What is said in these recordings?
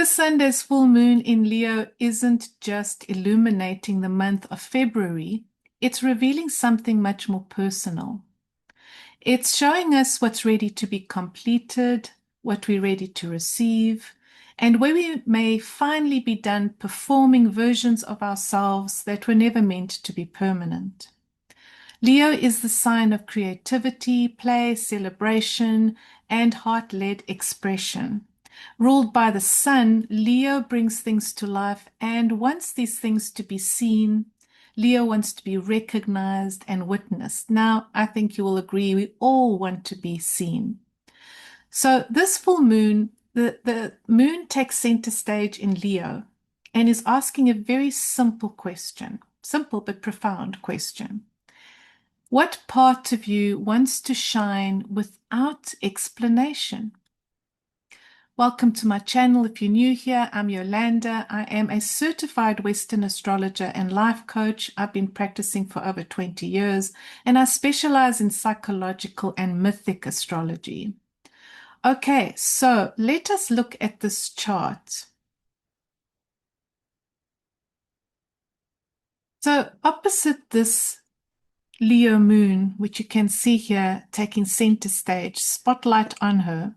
This Sunday's full moon in Leo isn't just illuminating the month of February, it's revealing something much more personal. It's showing us what's ready to be completed, what we're ready to receive, and where we may finally be done performing versions of ourselves that were never meant to be permanent. Leo is the sign of creativity, play, celebration, and heart-led expression. Ruled by the sun, Leo brings things to life and wants these things to be seen. Leo wants to be recognized and witnessed. Now, I think you will agree, we all want to be seen. So this full moon, the moon takes center stage in Leo and is asking a very simple question, simple but profound question. What part of you wants to shine without explanation? Welcome to my channel. If you're new here, I'm Yolanda. I am a certified Western astrologer and life coach. I've been practicing for over 20 years, and I specialize in psychological and mythic astrology. Okay, so let us look at this chart. So opposite this Leo moon, which you can see here taking center stage, spotlight on her,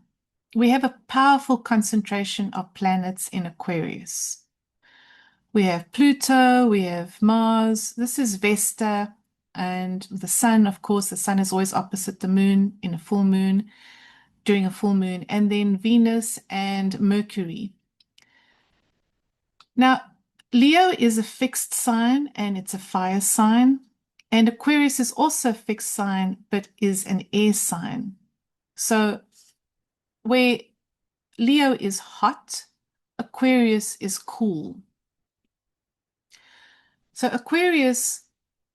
we have a powerful concentration of planets in Aquarius. We have Pluto, we have Mars, this is Vesta, and the sun, of course, the sun is always opposite the moon in a full moon, during a full moon, and then Venus and Mercury. Now, Leo is a fixed sign and it's a fire sign. And Aquarius is also a fixed sign, but is an air sign. So where Leo is hot, Aquarius is cool. So Aquarius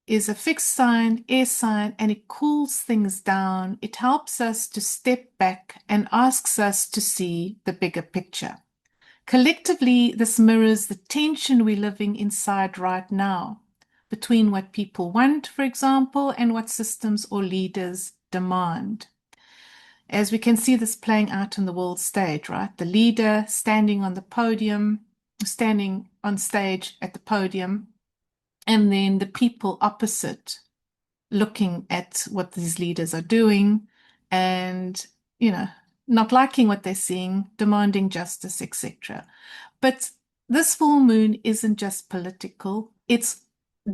is a fixed sign, air sign, and it cools things down. It helps us to step back and asks us to see the bigger picture. Collectively, this mirrors the tension we're living inside right now, between what people want, for example, and what systems or leaders demand. As we can see this playing out on the world stage, right? The leader standing on the podium, standing on stage at the podium, and then the people opposite looking at what these leaders are doing and, not liking what they're seeing, demanding justice, etc. But this full moon isn't just political, it's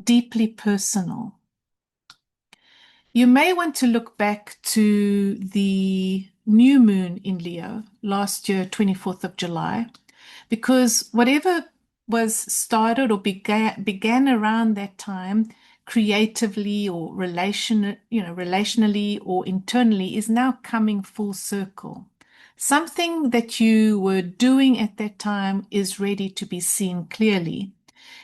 deeply personal. You may want to look back to the new moon in Leo last year, 24th of July, because whatever was started or began around that time, creatively or relationally or internally, is now coming full circle. Something that you were doing at that time is ready to be seen clearly.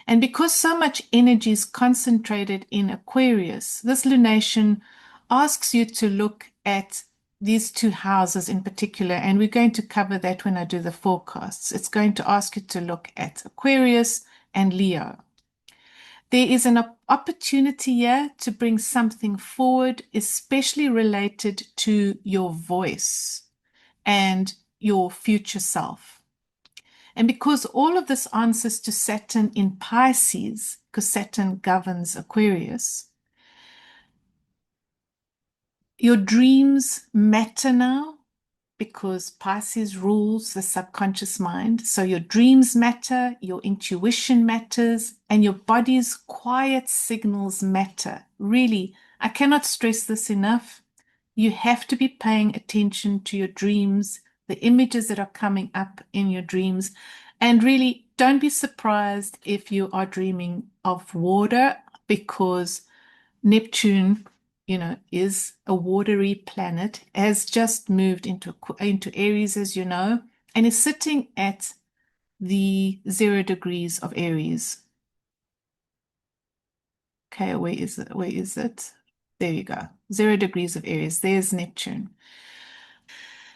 And because so much energy is concentrated in Aquarius, this lunation asks you to look at these two houses in particular, and we're going to cover that when I do the forecasts. It's going to ask you to look at Aquarius and Leo. There is an opportunity here to bring something forward, especially related to your voice and your future self. And because all of this answers to Saturn in Pisces, because Saturn governs Aquarius, your dreams matter now because Pisces rules the subconscious mind. So your dreams matter, your intuition matters, and your body's quiet signals matter. Really, I cannot stress this enough. You have to be paying attention to your dreams, the images that are coming up in your dreams. And really, don't be surprised if you are dreaming of water, because Neptune, is a watery planet, has just moved into Aries, as you know, and is sitting at the 0 degrees of Aries. Okay, where is it? Where is it? There you go. 0 degrees of Aries. There's Neptune.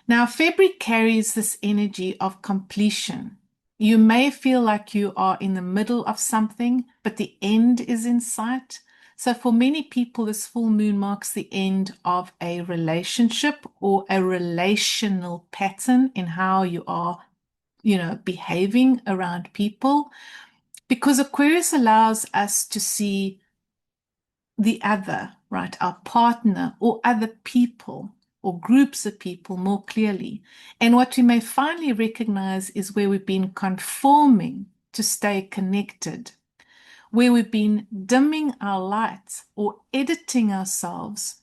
Now, February carries this energy of completion. You may feel like you are in the middle of something, but the end is in sight. So for many people, this full moon marks the end of a relationship or a relational pattern in how you are behaving around people, because Aquarius allows us to see the other, right? Our partner or other people or groups of people more clearly. And what we may finally recognize is where we've been conforming to stay connected, where we've been dimming our lights or editing ourselves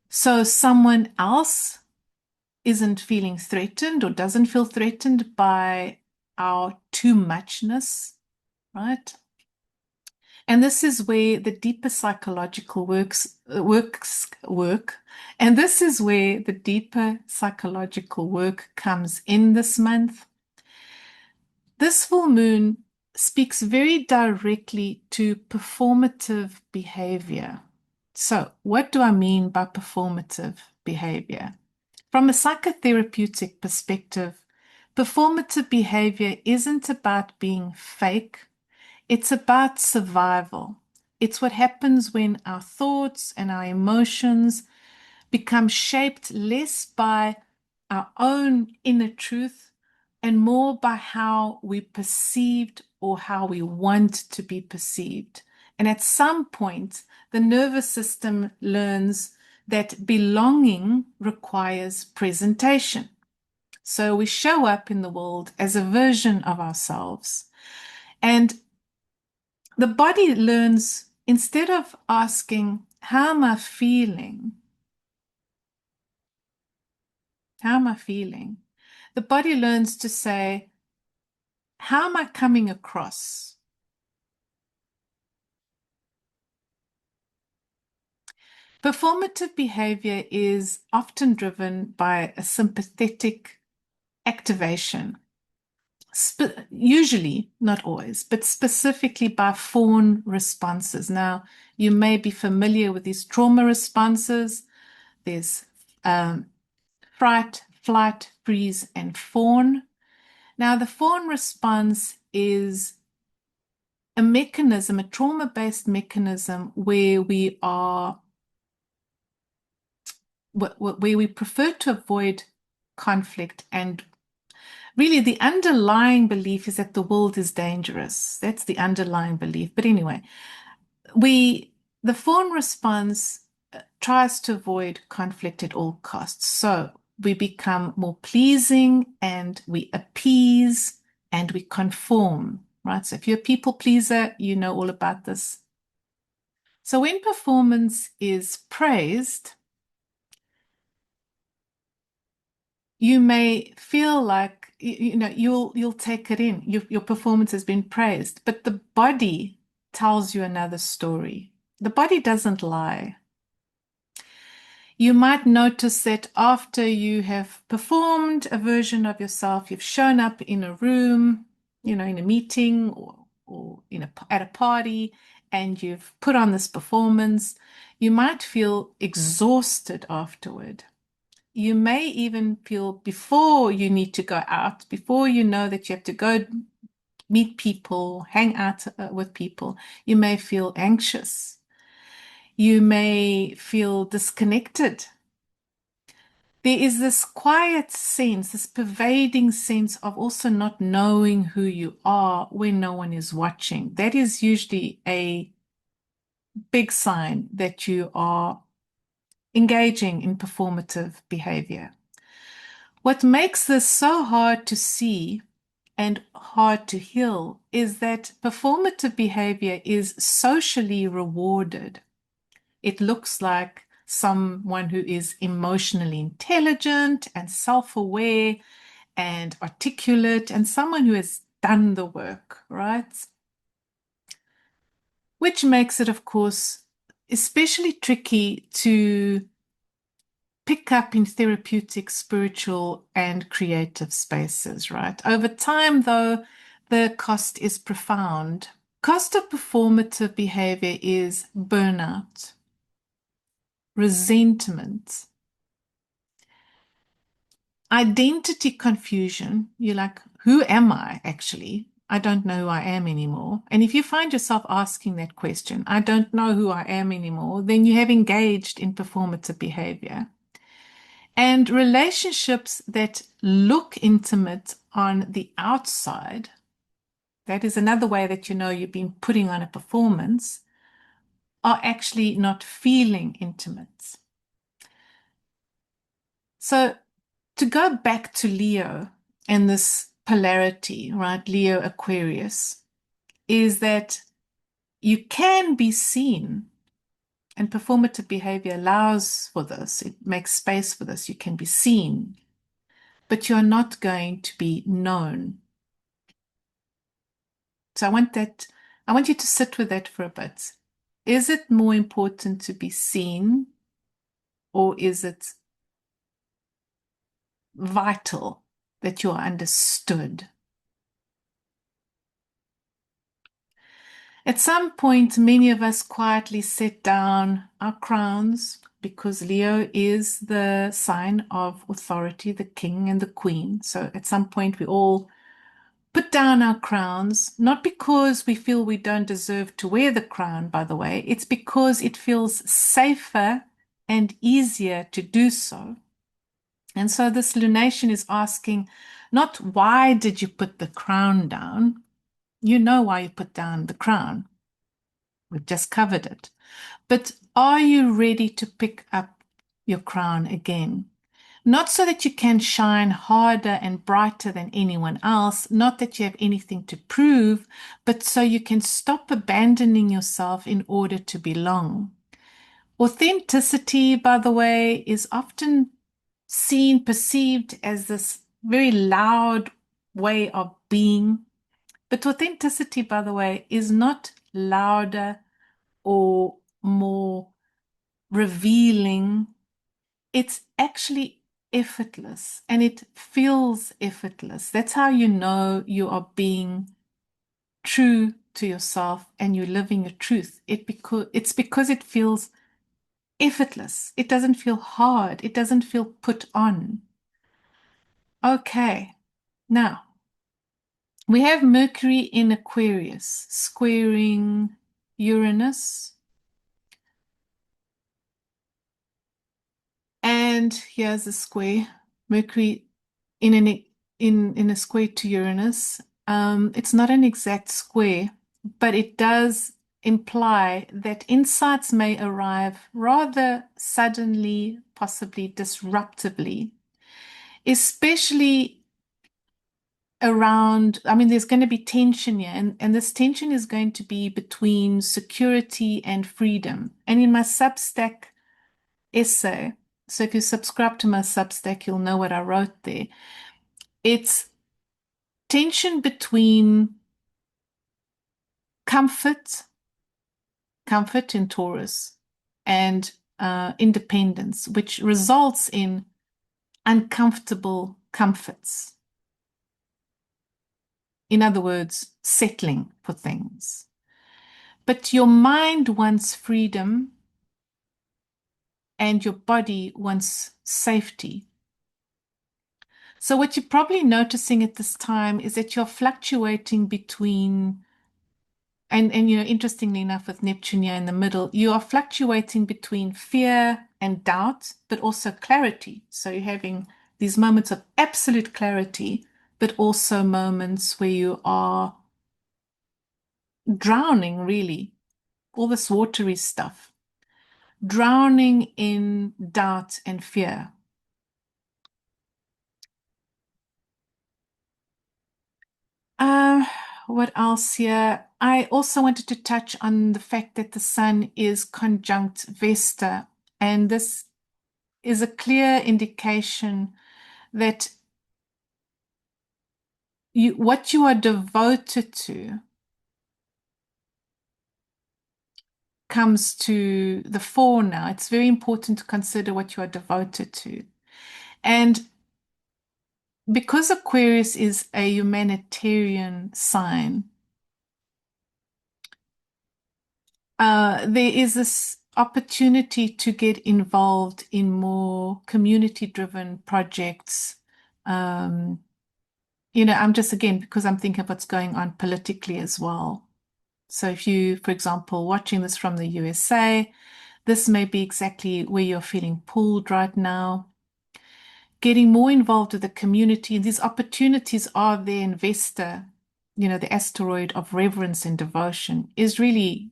so someone else isn't feeling threatened or doesn't feel threatened by our too muchness, right? And this is where the deeper psychological work. And this is where the deeper psychological work comes in this month. This full moon speaks very directly to performative behavior. So, what do I mean by performative behavior? From a psychotherapeutic perspective, performative behavior isn't about being fake. It's about survival. It's what happens when our thoughts and our emotions become shaped less by our own inner truth and more by how we perceived or how we want to be perceived. And at some point, the nervous system learns that belonging requires presentation. So we show up in the world as a version of ourselves. And the body learns, instead of asking, how am I feeling? How am I feeling? The body learns to say, how am I coming across? Performative behavior is often driven by a sympathetic activation, usually, not always, but specifically by fawn responses. Now, you may be familiar with these trauma responses. There's fright, flight, freeze, and fawn. Now, the fawn response is a mechanism, a trauma-based mechanism where we prefer to avoid conflict, and really the underlying belief is that the world is dangerous. That's the underlying belief. But anyway, the fawn response tries to avoid conflict at all costs. So we become more pleasing and we appease and we conform, right? So if you're a people pleaser, you know all about this. So when performance is praised, you may feel like you'll take it in. Your performance has been praised, but the body tells you another story. The body doesn't lie. You might notice that after you have performed a version of yourself, you've shown up in a room, in a meeting or at a party, and you've put on this performance, you might feel exhausted afterward. You may even feel, before you need to go out, before you know that you have to go meet people, hang out with people, you may feel anxious. You may feel disconnected. There is this quiet sense, this pervading sense of also not knowing who you are when no one is watching. That is usually a big sign that you are engaging in performative behavior. What makes this so hard to see and hard to heal is that performative behavior is socially rewarded. It looks like someone who is emotionally intelligent and self-aware and articulate, and someone who has done the work, right? Which makes it, of course, especially tricky to pick up in therapeutic, spiritual, and creative spaces, right? Over time, though, the cost is profound. Cost of performative behavior is burnout, resentment, identity confusion. You're like, who am I actually? I don't know who I am anymore. And if you find yourself asking that question, I don't know who I am anymore, then you have engaged in performative behavior. And relationships that look intimate on the outside, that is another way that you know you've been putting on a performance, are actually not feeling intimate. So to go back to Leo and this polarity, right, Leo Aquarius, is that you can be seen, and performative behavior allows for this. It makes space for this. You can be seen, but you're not going to be known. So I want you to sit with that for a bit. Is it more important to be seen, or is it vital that you are understood? At some point, many of us quietly set down our crowns because Leo is the sign of authority, the king and the queen. So at some point, we all put down our crowns, not because we feel we don't deserve to wear the crown, by the way. It's because it feels safer and easier to do so. And so this lunation is asking, not why did you put the crown down? You know why you put down the crown. We've just covered it. But are you ready to pick up your crown again? Not so that you can shine harder and brighter than anyone else, not that you have anything to prove, but so you can stop abandoning yourself in order to belong. Authenticity, by the way, is often seen, perceived as this very loud way of being. But authenticity, by the way, is not louder or more revealing. It's actually effortless, and it feels effortless. That's how you know you are being true to yourself and you're living your truth. It's because it feels effortless. It doesn't feel hard. It doesn't feel put on. Okay, now we have Mercury in Aquarius squaring Uranus. And here's a square. Mercury in a square to Uranus. It's not an exact square, but it does imply that insights may arrive rather suddenly, possibly disruptively, especially around, I mean, there's going to be tension here, and this tension is going to be between security and freedom. And in my Substack essay, so if you subscribe to my Substack, you'll know what I wrote there. It's tension between comfort in Taurus, and independence, which results in uncomfortable comforts. In other words, settling for things. But your mind wants freedom and your body wants safety. So what you're probably noticing at this time is that you're fluctuating between, and you know, interestingly enough, with Neptune here in the middle, you are fluctuating between fear and doubt, but also clarity. So you're having these moments of absolute clarity, but also moments where you are drowning, really, all this watery stuff, drowning in doubt and fear. What else here? I also wanted to touch on the fact that the sun is conjunct Vesta, and this is a clear indication that what you are devoted to comes to the fore now. It's very important to consider what you are devoted to. And because Aquarius is a humanitarian sign, there is this opportunity to get involved in more community-driven projects. You know, I'm just, again, because I'm thinking of what's going on politically as well. So if you, for example, watching this from the USA, this may be exactly where you're feeling pulled right now. getting more involved with the community. These opportunities are the investor, the asteroid of reverence and devotion is really,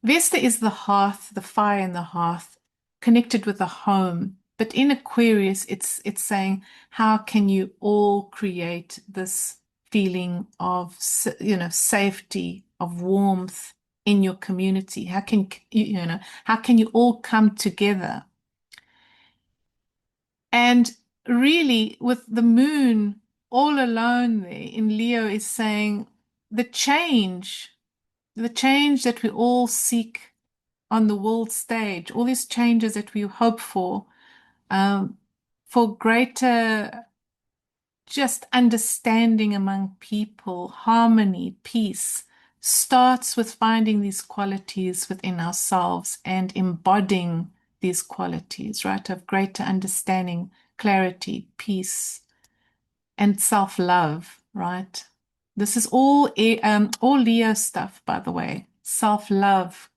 Vesta is the hearth, the fire in the hearth, connected with the home. But in Aquarius, it's saying, how can you all create this feeling of, safety, of warmth in your community? How can you all come together? And really, with the moon all alone there in Leo is saying the change that we all seek on the world stage, all these changes that we hope um, for greater just understanding among people, harmony, peace, starts with finding these qualities within ourselves and embodying these qualities, right? Of greater understanding, clarity, peace, and self-love, right? This is all Leo stuff, by the way. Self-love,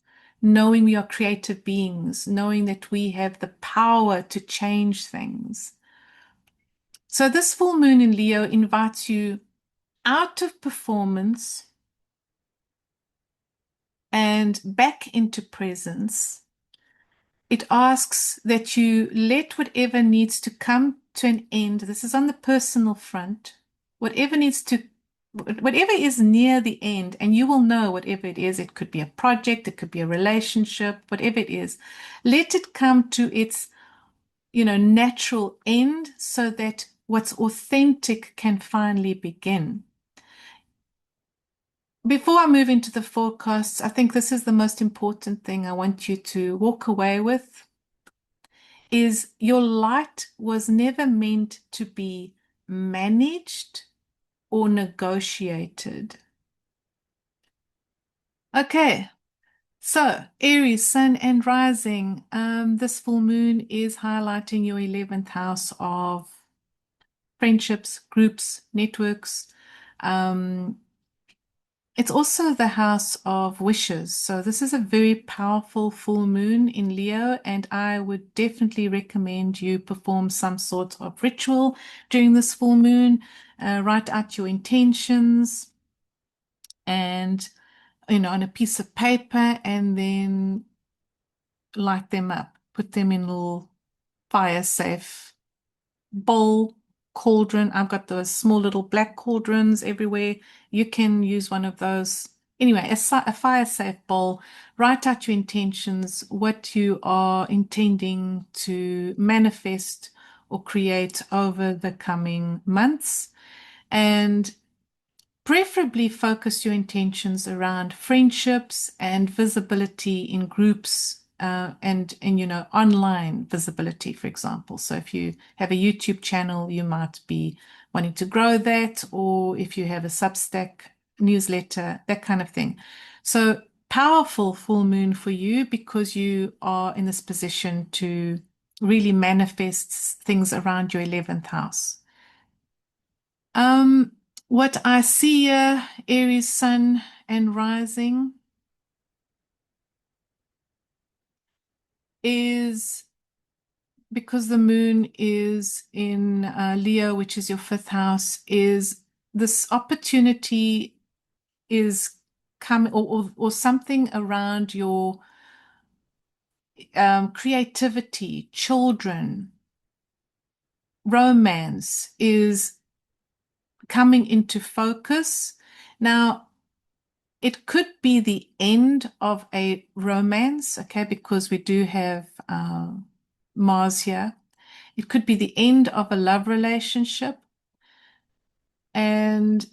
knowing we are creative beings, knowing that we have the power to change things. So this full moon in Leo invites you out of performance and back into presence. It asks that you let whatever needs to come to an end. This is on the personal front. Whatever is near the end, and you will know whatever it is. It could be a project, it could be a relationship, whatever it is. Let it come to its, natural end so that what's authentic can finally begin. Before I move into the forecasts, I think this is the most important thing I want you to walk away with is your light was never meant to be managed or negotiated. Okay, so Aries, Sun and Rising. This full moon is highlighting your 11th house of friendships, groups, networks. It's also the house of wishes. So this is a very powerful full moon in Leo, and I would definitely recommend you perform some sort of ritual during this full moon. Write out your intentions and, on a piece of paper, and then light them up. Put them in a little fire safe bowl, cauldron. I've got those small little black cauldrons everywhere. You can use one of those. Anyway, a fire safe bowl. Write out your intentions, what you are intending to manifest or create over the coming months. And preferably focus your intentions around friendships and visibility in groups and online visibility, for example. So if you have a YouTube channel, you might be wanting to grow that, or if you have a Substack newsletter, that kind of thing. So powerful full moon for you because you are in this position to really manifest things around your 11th house. What I see here, Aries, Sun and Rising, is because the moon is in Leo, which is your 5th house, is this opportunity is coming, or something around your creativity, children, romance is coming into focus. Now, it could be the end of a romance, okay, because we do have Mars here. It could be the end of a love relationship. And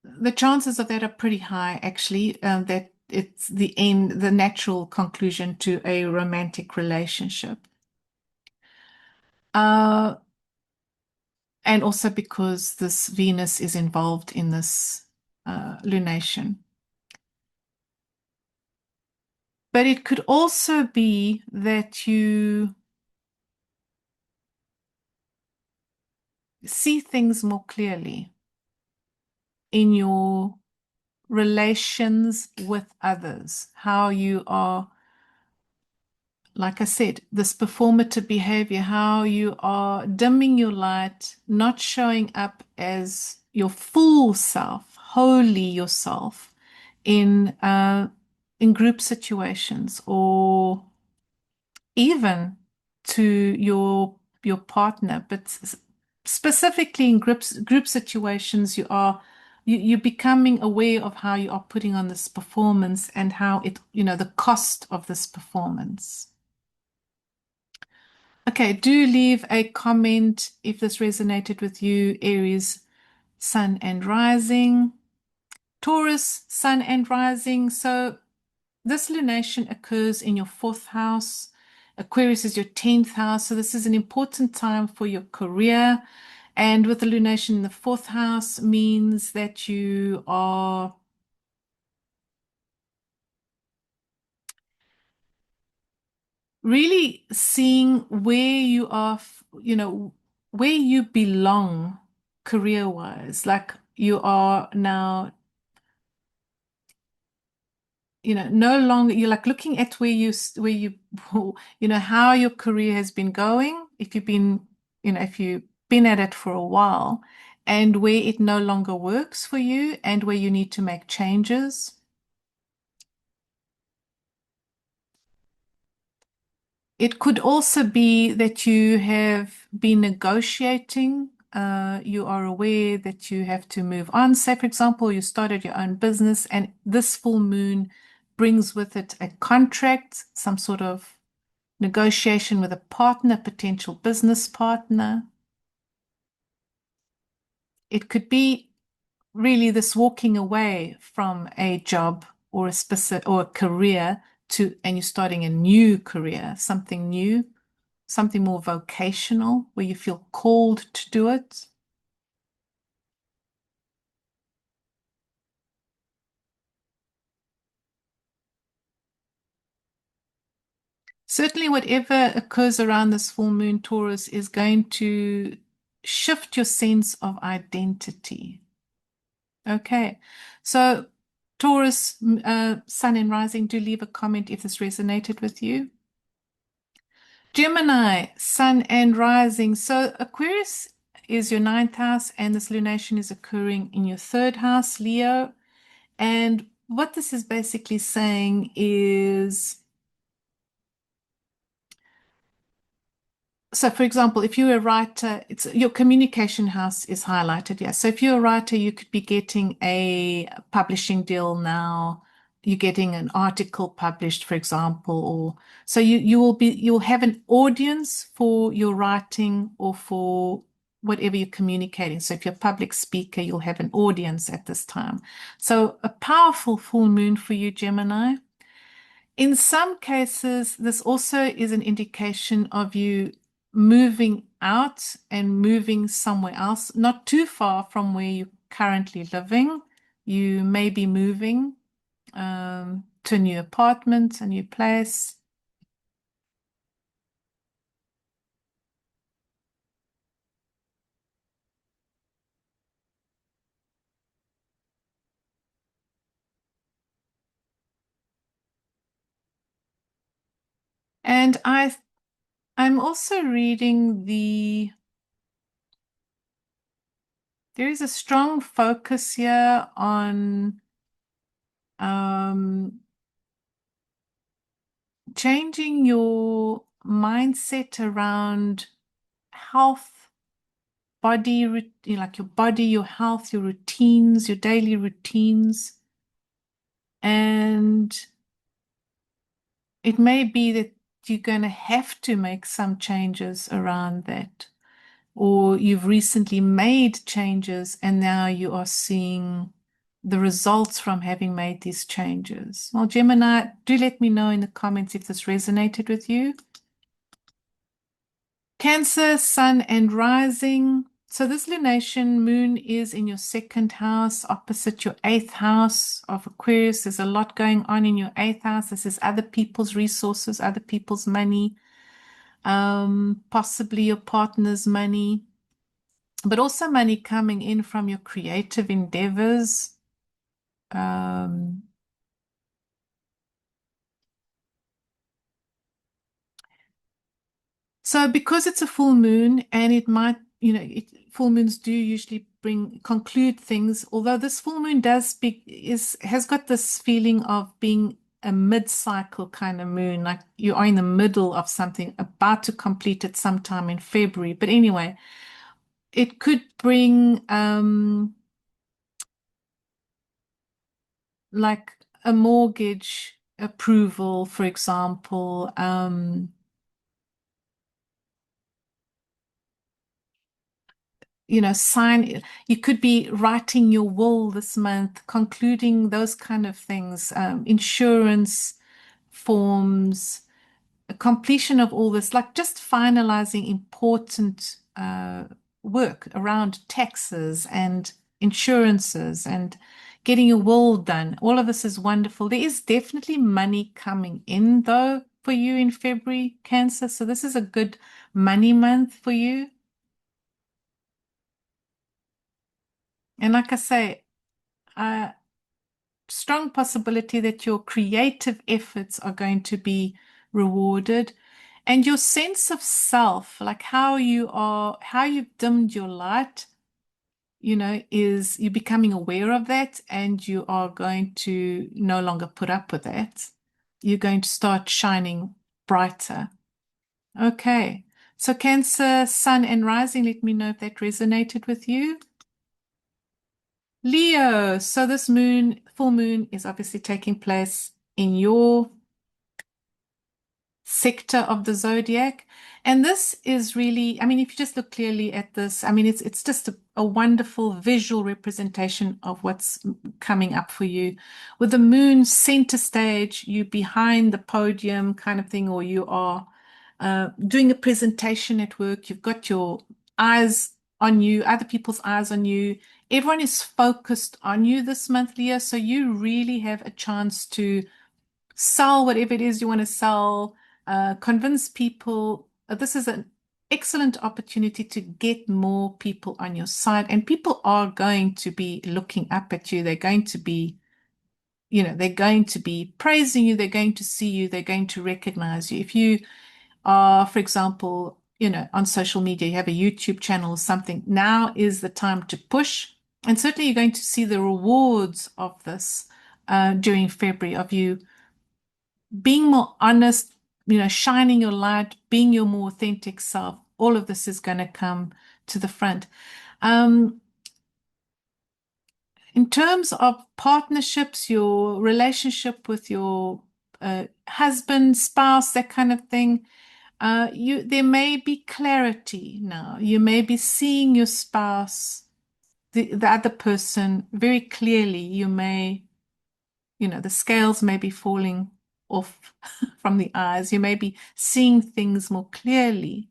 the chances of that are pretty high, actually, that it's the end, the natural conclusion to a romantic relationship. And also because this Venus is involved in this lunation. But it could also be that you see things more clearly in your relations with others, how you are like I said, this performative behavior, how you are dimming your light, not showing up as your full self, wholly yourself in group situations or even to your partner, but specifically in group situations, you're becoming aware of how you are putting on this performance and how it, the cost of this performance. Okay, do leave a comment if this resonated with you, Aries, Sun and Rising. Taurus, Sun and Rising. So this lunation occurs in your fourth house. Aquarius is your 10th house. So this is an important time for your career. And with the lunation in the fourth house means that you are really seeing where you are, where you belong career-wise. Like you are now, no longer, you're like looking at how your career has been going. If you've been at it for a while and where it no longer works for you and where you need to make changes. It could also be that you have been negotiating. You are aware that you have to move on. Say, for example, you started your own business and this full moon brings with it a contract, some sort of negotiation with a partner, potential business partner. It could be really this walking away from a job or a specific or a career and you're starting a new career, something new, something more vocational where you feel called to do it. Certainly, whatever occurs around this full moon, Taurus, is going to shift your sense of identity. Okay, so Taurus, Sun and Rising, do leave a comment if this resonated with you. Gemini, Sun and Rising. So Aquarius is your ninth house, and this lunation is occurring in your third house, Leo. And what this is basically saying is, so for example, if you're a writer, it's your communication house is highlighted. Yeah. So if you're a writer, you could be getting a publishing deal now. You're getting an article published, for example, or so you'll have an audience for your writing or for whatever you're communicating. So if you're a public speaker, you'll have an audience at this time. So a powerful full moon for you, Gemini. In some cases, this also is an indication of you moving out and moving somewhere else, not too far from where you're currently living. You may be moving to a new apartment, a new place. And I'm also reading there is a strong focus here on changing your mindset around health, body, like your body, your health, your routines, your daily routines. And it may be that you're going to have to make some changes around that. Or you've recently made changes and now you are seeing the results from having made these changes. Well, Gemini, do let me know in the comments if this resonated with you. Cancer, Sun and Rising. So this lunation moon is in your second house, opposite your eighth house of Aquarius. There's a lot going on in your eighth house. This is other people's resources, other people's money, possibly your partner's money, but also money coming in from your creative endeavors. So because it's a full moon and it might, full moons do usually conclude things, although this full moon has got this feeling of being a mid-cycle kind of moon, like you are in the middle of something, about to complete it sometime in February. But anyway, it could bring like a mortgage approval, for example. Sign, you could be writing your will this month, concluding those kind of things, insurance forms, a completion of all this, like just finalizing important work around taxes and insurances and getting your will done. All of this is wonderful. There is definitely money coming in, though, for you in February, Cancer. So this is a good money month for you. And like I say, a strong possibility that your creative efforts are going to be rewarded, and your sense of self, like how you've dimmed your light, is you're becoming aware of that, and you are going to no longer put up with that. You're going to start shining brighter. Okay. So Cancer, Sun and Rising, let me know if that resonated with you. Leo, so this full moon is obviously taking place in your sector of the zodiac. And this is really, I mean, if you just look clearly at this, I mean, it's just a wonderful visual representation of what's coming up for you. With the moon center stage, you behind the podium kind of thing, or you are doing a presentation at work. You've got your eyes on you, other people's eyes on you. Everyone is focused on you this month, Leo. So you really have a chance to sell whatever it is you want to sell, convince people. This is an excellent opportunity to get more people on your side, and people are going to be looking up at you. They're going to be, they're going to be praising you. They're going to see you. They're going to recognize you. If you are, for example, on social media, you have a YouTube channel or something, now is the time to push. And certainly you're going to see the rewards of this during February, of you being more honest, shining your light, being your more authentic self. All of this is going to come to the front. In terms of partnerships, your relationship with your husband, spouse, that kind of thing, there may be clarity now. You may be seeing your spouse, the other person, very clearly. The scales may be falling off from the eyes. You may be seeing things more clearly.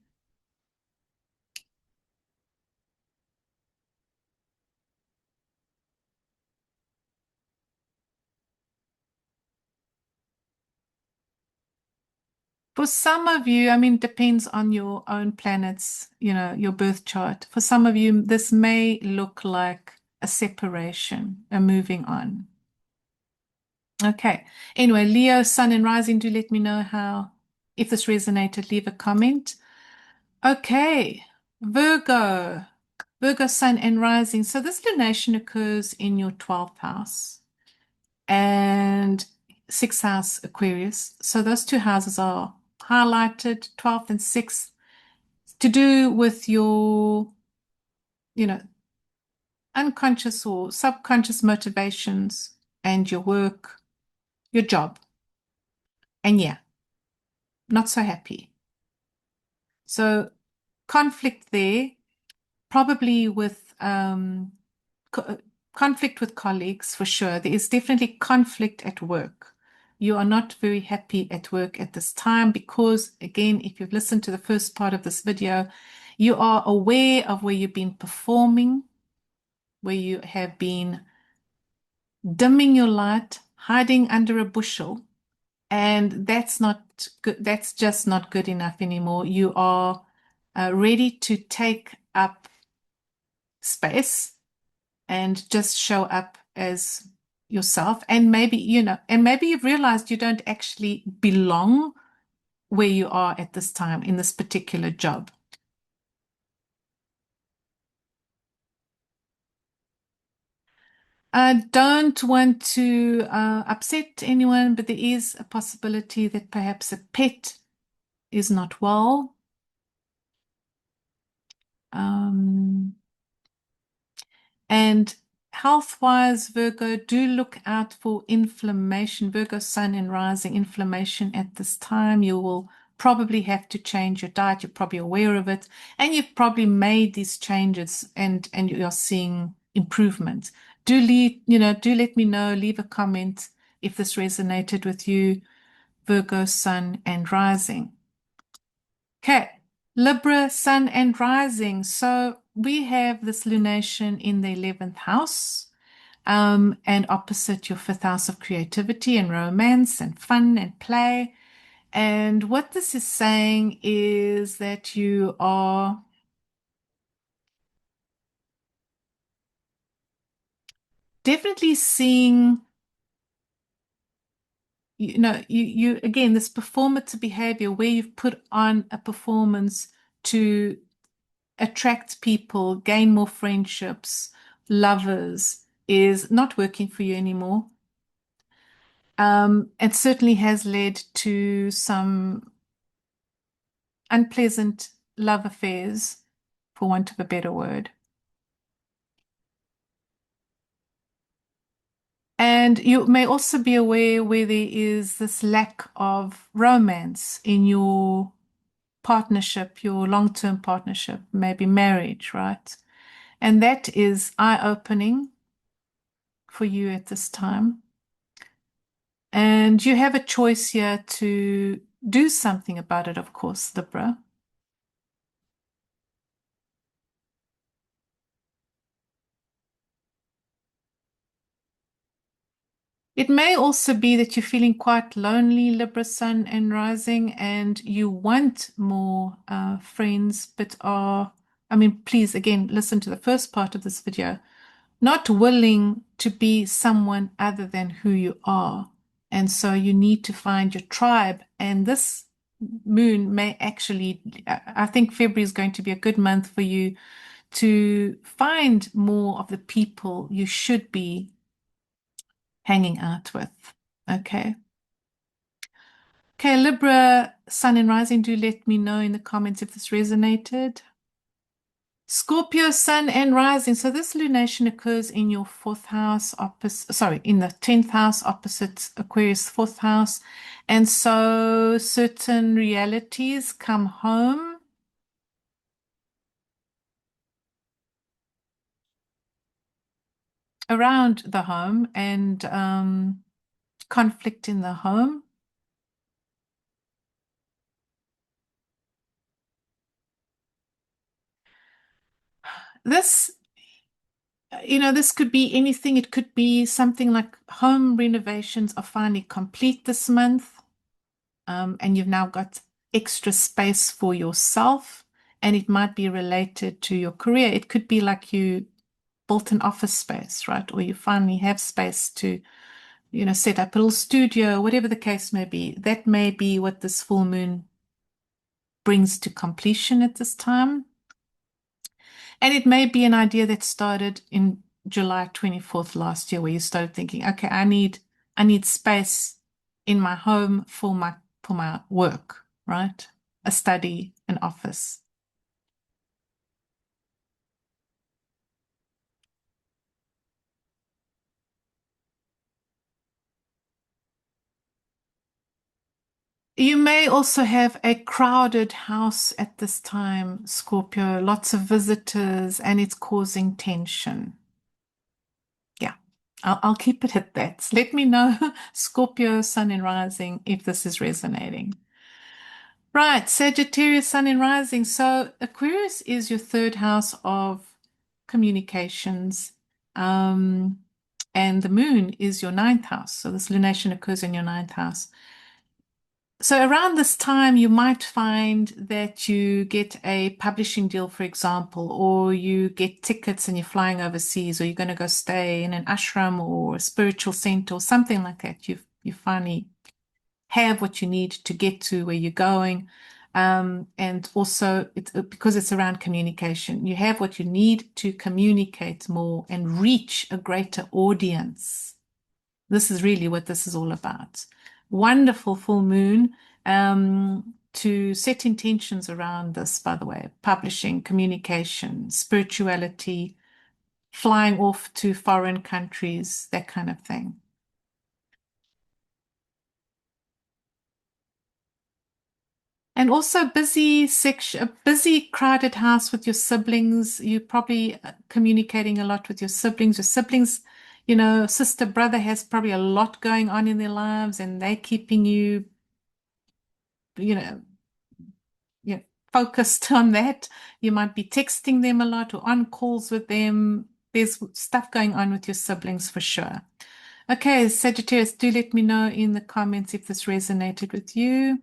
For some of you, I mean, it depends on your own planets, your birth chart. For some of you, this may look like a separation, a moving on. Okay. Anyway, Leo, Sun and Rising, do let me know if this resonated, leave a comment. Okay. Virgo, Sun and Rising. So this lunation occurs in your 12th house and 6th house Aquarius. So those two houses are highlighted, 12th and 6th, to do with your, unconscious or subconscious motivations and your work, your job. And yeah, not so happy. So conflict there, probably with conflict with colleagues for sure. There is definitely conflict at work. You are not very happy at work at this time because, again, if you've listened to the first part of this video, you are aware of where you've been performing, where you have been dimming your light, hiding under a bushel, and that's not good. That's just not good enough anymore. You are ready to take up space and just show up as yourself. And maybe, and maybe you've realized you don't actually belong where you are at this time in this particular job. I don't want to upset anyone, but there is a possibility that perhaps a pet is not well. Um, and health-wise, Virgo, do look out for inflammation. Virgo, sun and rising, inflammation at this time. You will probably have to change your diet. You're probably aware of it, and you've probably made these changes, and you're seeing improvement. Do let me know. Leave a comment if this resonated with you, Virgo, sun and rising. Okay, Libra, sun and rising. So we have this lunation in the 11th house, and opposite your 5th house of creativity and romance and fun and play. And what this is saying is that you are definitely seeing, you again, this performative behavior where you've put on a performance to attract people, gain more friendships, lovers, is not working for you anymore. It certainly has led to some unpleasant love affairs, for want of a better word. And you may also be aware where there is this lack of romance in your partnership, your long-term partnership, maybe marriage, right? And that is eye-opening for you at this time. And you have a choice here to do something about it, of course, Libra. It may also be that you're feeling quite lonely, Libra sun and rising, and you want more friends, but please, again, listen to the first part of this video, not willing to be someone other than who you are. And so you need to find your tribe. And this moon may actually, I think February is going to be a good month for you to find more of the people you should be hanging out with. Okay. Okay, Libra, sun and rising, do let me know in the comments if this resonated. Scorpio, sun and rising. So this lunation occurs in your 4th house, in the 10th house, opposite Aquarius 4th house. And so certain realities come home. Around the home and conflict in the home. This, this could be anything. It could be something like home renovations are finally complete this month, and you've now got extra space for yourself, and it might be related to your career. It could be like you built an office space, right? Or you finally have space to, set up a little studio, whatever the case may be. That may be what this full moon brings to completion at this time. And it may be an idea that started in July 24th last year, where you started thinking, okay, I need space in my home for my work, right? A study, an office. You may also have a crowded house at this time, Scorpio, lots of visitors, and it's causing tension. Yeah, I'll keep it at that. Let me know, Scorpio, sun and rising, if this is resonating. Right, Sagittarius, sun and rising. So Aquarius is your 3rd house of communications, and the moon is your 9th house. So this lunation occurs in your 9th house. So around this time, you might find that you get a publishing deal, for example, or you get tickets and you're flying overseas, or you're going to go stay in an ashram or a spiritual center or something like that. You finally have what you need to get to where you're going. And also, because it's around communication, you have what you need to communicate more and reach a greater audience. This is really what this is all about. Wonderful full moon. To set intentions around this, by the way, publishing, communication, spirituality, flying off to foreign countries, that kind of thing. And also a busy, crowded house with your siblings. You're probably communicating a lot with your siblings. Your siblings, sister, brother has probably a lot going on in their lives, and they're keeping you, you know, yeah, focused on that. You might be texting them a lot or on calls with them. There's stuff going on with your siblings for sure. Okay, Sagittarius, do let me know in the comments if this resonated with you.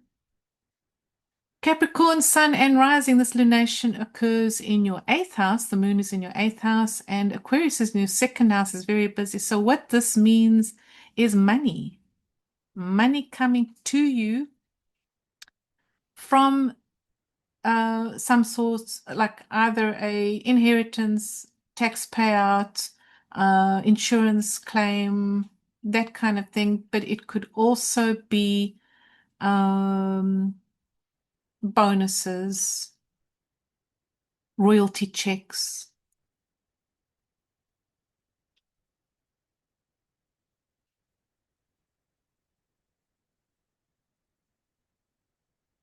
Capricorn, Sun and Rising, this lunation occurs in your 8th house. The moon is in your 8th house, and Aquarius is in your 2nd house, is very busy. So what this means is money. Money coming to you from some sort, like either a inheritance, tax payout, insurance claim, that kind of thing. But it could also be bonuses, royalty checks.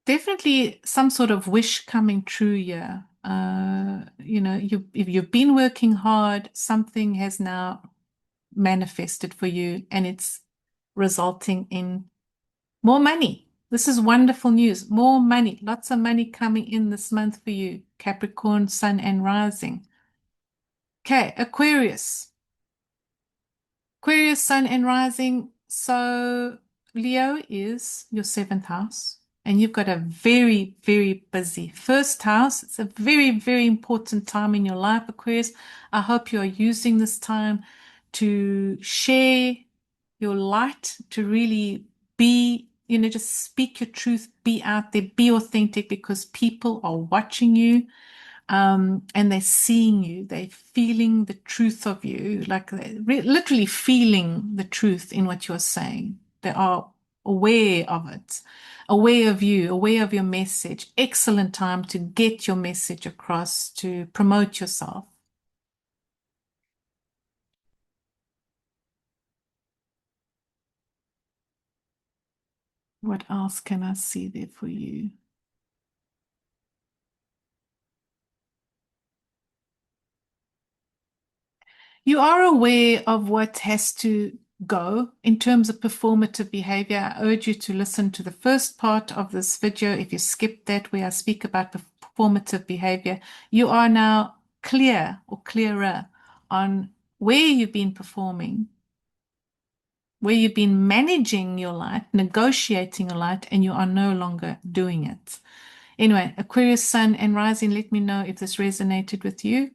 Definitely some sort of wish coming true here. If you've been working hard, something has now manifested for you, and it's resulting in more money. This is wonderful news. More money, lots of money coming in this month for you, Capricorn, Sun and Rising. Okay, Aquarius. Aquarius, Sun and Rising. So Leo is your 7th house, and you've got a very, very busy 1st house. It's a very, very important time in your life, Aquarius. I hope you are using this time to share your light, to really be, just speak your truth, be out there, be authentic, because people are watching you. And they're seeing you, they're feeling the truth of you, like they're literally feeling the truth in what you're saying. They are aware of it, aware of you, aware of your message. Excellent time to get your message across, to promote yourself. What else can I see there for you? You are aware of what has to go in terms of performative behavior. I urge you to listen to the first part of this video. If you skip that, where I speak about performative behavior, you are now clear or clearer on where you've been performing, where you've been managing your light, negotiating your light, and you are no longer doing it. Anyway, Aquarius, Sun and Rising, let me know if this resonated with you.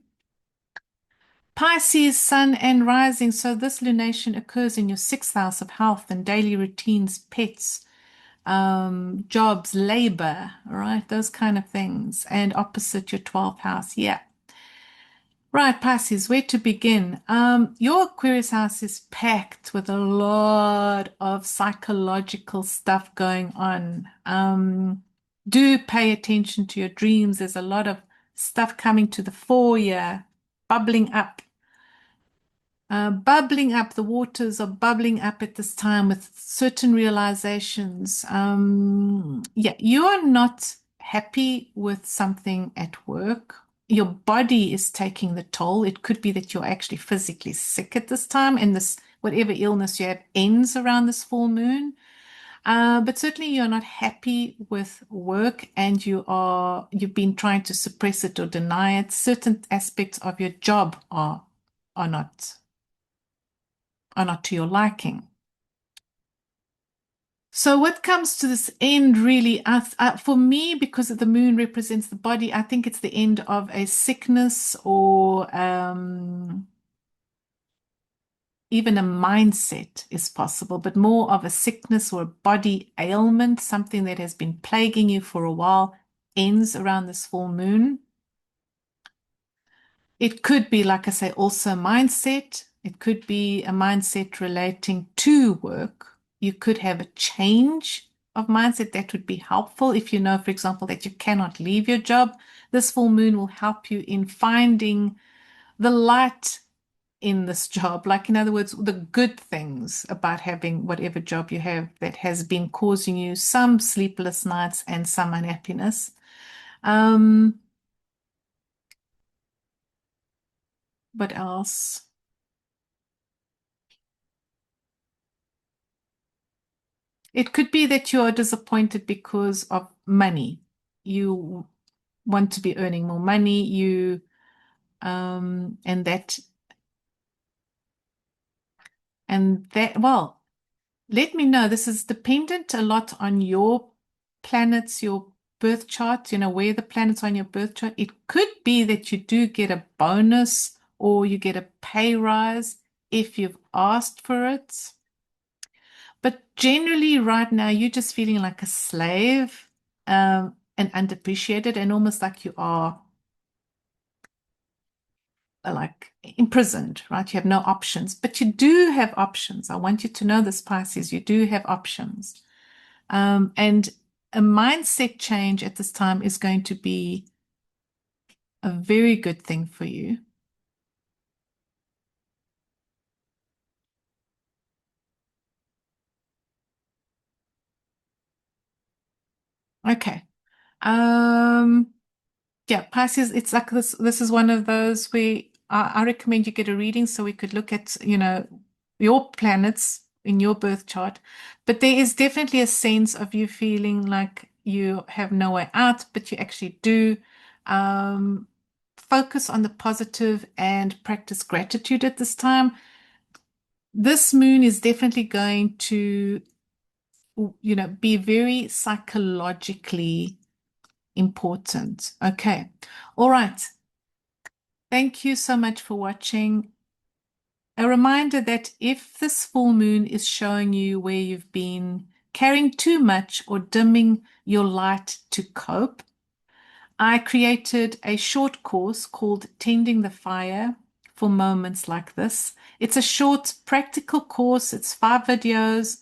Pisces, Sun and Rising. So this lunation occurs in your 6th house of health and daily routines, pets, jobs, labor, all right? Those kind of things. And opposite your 12th house. Yeah. Right, Pisces, where to begin? Your Aquarius house is packed with a lot of psychological stuff going on. Do pay attention to your dreams. There's a lot of stuff coming to the fore here, bubbling up. Bubbling up, the waters are bubbling up at this time with certain realizations. Yeah, you are not happy with something at work. Your body is taking the toll. It could be that you're actually physically sick at this time, and this whatever illness you have ends around this full moon. But certainly you're not happy with work, and you've been trying to suppress it or deny it. Certain aspects of your job are not to your liking. So what comes to this end really, for me, because the moon represents the body, I think it's the end of a sickness or even a mindset is possible, but more of a sickness or a body ailment, something that has been plaguing you for a while, ends around this full moon. It could be, like I say, also mindset. It could be a mindset relating to work. You could have a change of mindset that would be helpful if you know, for example, that you cannot leave your job. This full moon will help you in finding the light in this job. Like, in other words, the good things about having whatever job you have that has been causing you some sleepless nights and some unhappiness. What else? It could be that you are disappointed because of money. You want to be earning more money, and that, well, let me know. This is dependent a lot on your planets, your birth chart, where the planets are on your birth chart. It could be that you do get a bonus or you get a pay rise if you've asked for it. But generally, right now, you're just feeling like a slave, and underappreciated, and almost like you are like imprisoned, right? You have no options, but you do have options. I want you to know this, Pisces, you do have options. And a mindset change at this time is going to be a very good thing for you. Okay. Um, Yeah, Pisces, it's like this. This is one of those where I recommend you get a reading so we could look at, your planets in your birth chart. But there is definitely a sense of you feeling like you have no way out, but you actually do. Focus on the positive and practice gratitude at this time. This moon is definitely going to, be very psychologically important. Okay. All right. Thank you so much for watching. A reminder that if this full moon is showing you where you've been carrying too much or dimming your light to cope, I created a short course called Tending the Fire for moments like this. It's a short practical course. It's 5 videos,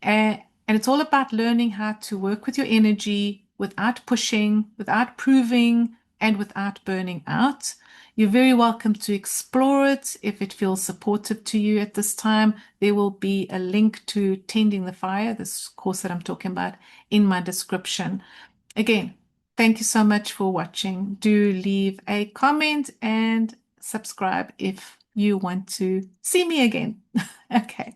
and it's all about learning how to work with your energy without pushing, without proving, and without burning out. You're very welcome to explore it if it feels supportive to you at this time. There will be a link to Tending the Fire, this course that I'm talking about, in my description. Again, thank you so much for watching. Do leave a comment and subscribe if you want to see me again. Okay.